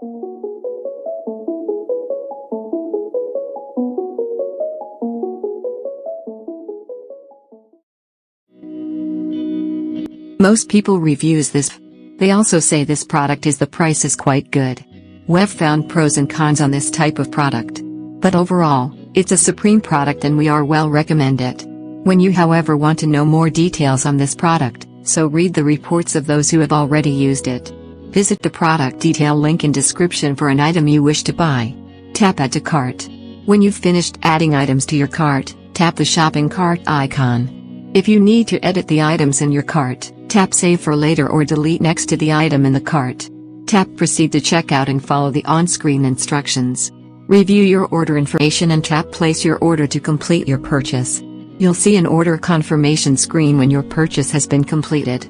Most people reviews this. They also say this product is the price is quite good. We've found pros and cons on this type of product. But overall, it's a supreme product and we are well recommend it. When you however want to know more details on this product, so read the reports of those who have already used it. Visit the product detail link in description for an item you wish to buy. Tap Add to Cart. When you've finished adding items to your cart, tap the shopping cart icon. If you need to edit the items in your cart, tap Save for later or delete next to the item in the cart. Tap Proceed to checkout and follow the on-screen instructions. Review your order information and tap Place your order to complete your purchase. You'll see an order confirmation screen when your purchase has been completed.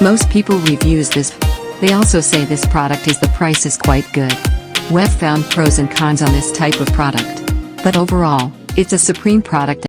Most people reviews this. They also say this product is the price is quite good. We've found pros and cons on this type of product. But overall, it's a supreme product.